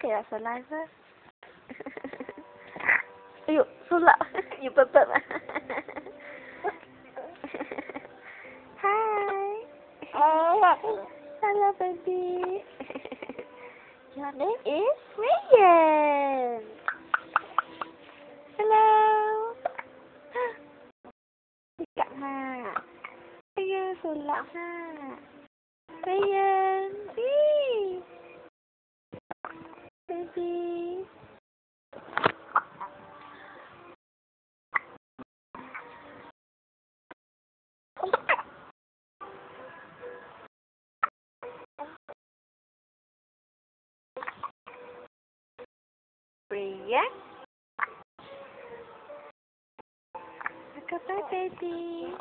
Okay, that's saliva. Yuk, sulap. You burp. Hi. Hello, baby. Your name is Raeyen. Hello. Cạnh ha. Raeyen sulap ha. Raeyen. Baby. Raeyen. Goodbye, baby.